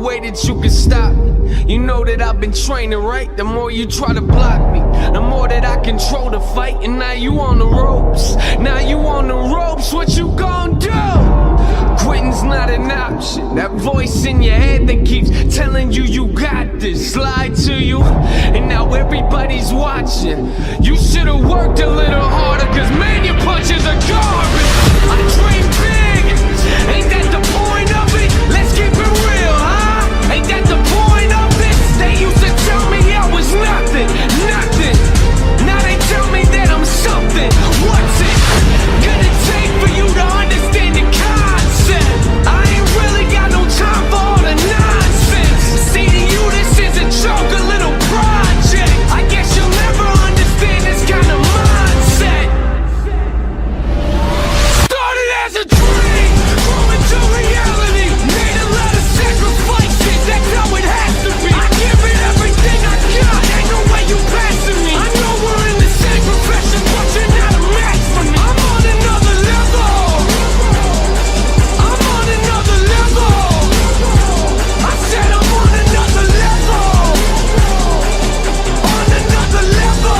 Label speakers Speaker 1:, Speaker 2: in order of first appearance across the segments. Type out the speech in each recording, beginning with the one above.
Speaker 1: way that you can stop me. You know that I've been training, right? The more you try to block me, the more that I control the fight. And now you on the ropes, now you on the ropes. What you gon' do? Quitting's not an option. That voice in your head that keeps telling you you got this lied to you, and now everybody's watching. You should've worked a little harder, cause man, your punches are garbage. I dream big, ain't that the point of it? Let's keep it real, huh? Ain't that the point of it? They used to tell me I was nothing, nothing. Now they tell me that I'm something. What's it gonna take for you to understand the concept? I ain't really got no time for all the nonsense. See, to you this is a joke, a little project. I guess you'll never understand this kind of mindset. Started as a dream, grew into reality. Made a lot of sacrifices, that's how it has to be. I give it everything I got, ain't no way you passing me. I know we're in the same profession, but you're not a match for me. I'm on another level, I'm on another level. I said I'm on another level, on another level.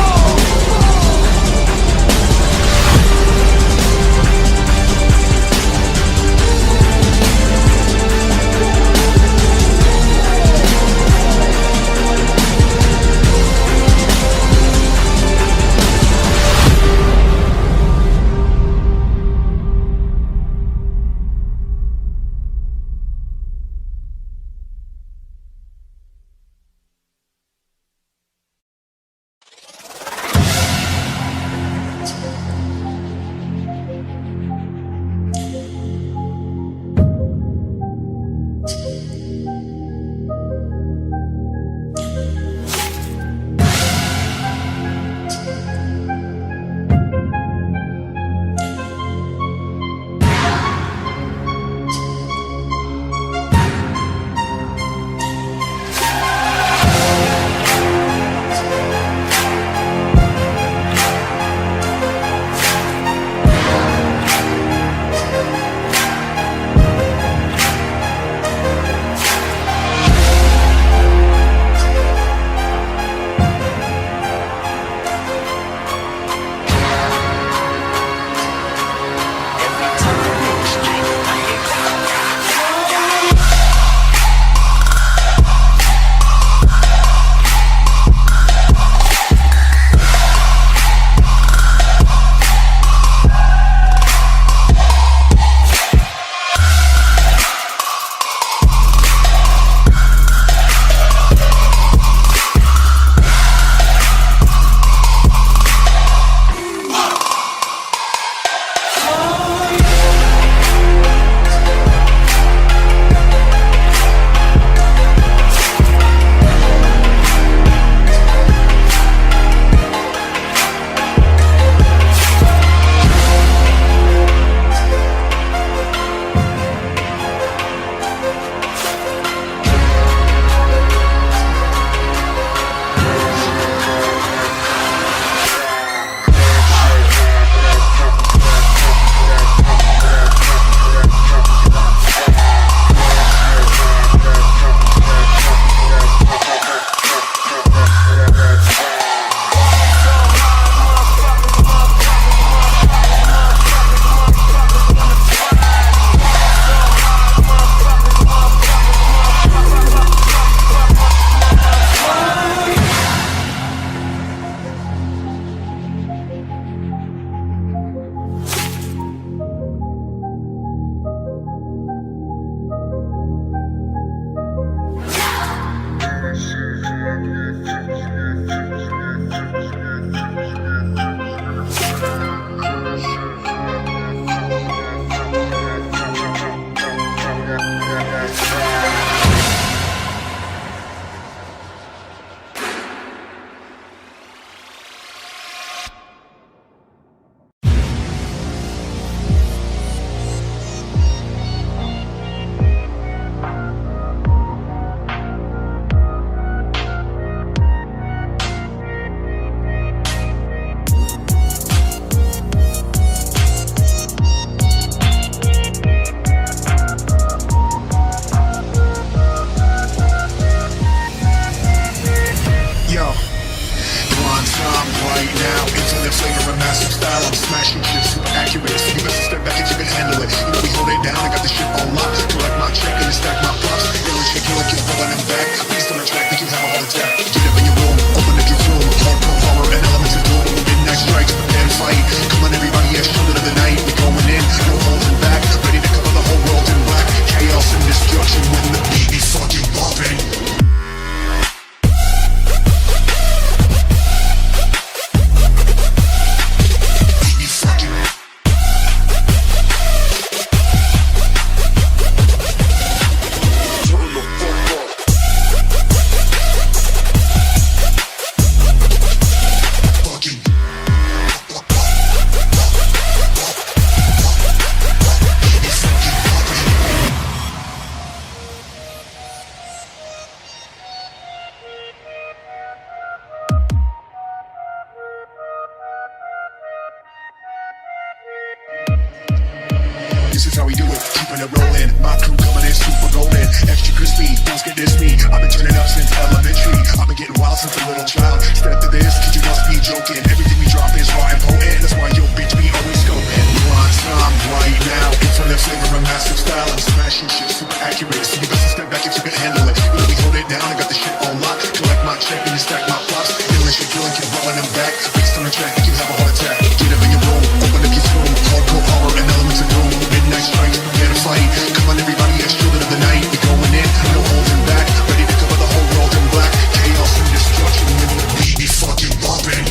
Speaker 2: this is how we do it, keeping it rolling. My crew coming in super golden, extra crispy, fools get this me. I've been turning up since elementary, I've been getting wild since a little child. Step to this, kid, you must be joking. Everything we drop is raw and potent, that's why yo bitch be always scoping. We're on time right now, infinite flavor and massive style. I'm smashing shit super accurate, so you best to step back if you can handle it. You let me hold it down, I got the shit on lock. Collect my check and you stack my props. Feeling shit, feeling, keep rolling them back. Based on the track, you can have a heart attack. Get up in your room, open up your room. Hardcore horror and elements of doom. Midnight strikes, prepare to fight. Come on everybody, it's children of the night. We going in, no holding back. Ready to cover the whole world in black. Chaos and destruction when the beat be fucking bumping.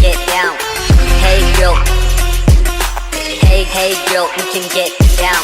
Speaker 3: get down. Hey girl, hey girl, we can get down.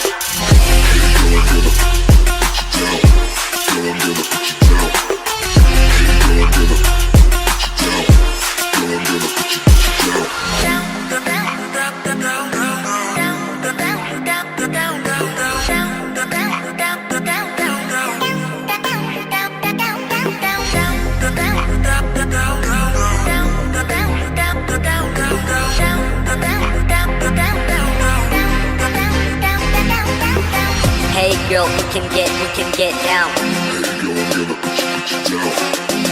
Speaker 3: Hey girl, we can get down.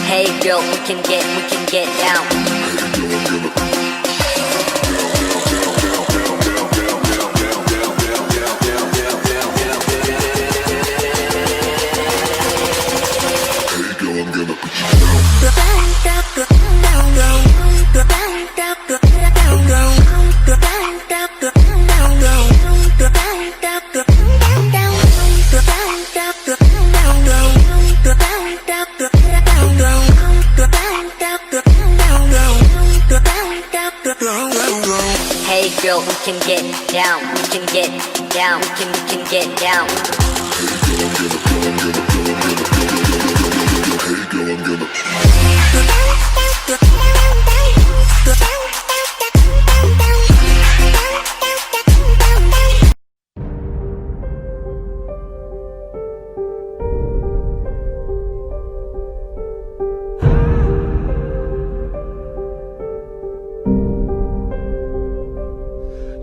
Speaker 3: Hey girl, we can get down. Hey girl, we can get down, we can get down, we can get down.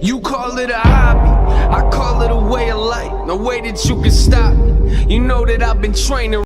Speaker 1: You call it a hobby, I call it a way of life. No way that you can stop me. You know that I've been training.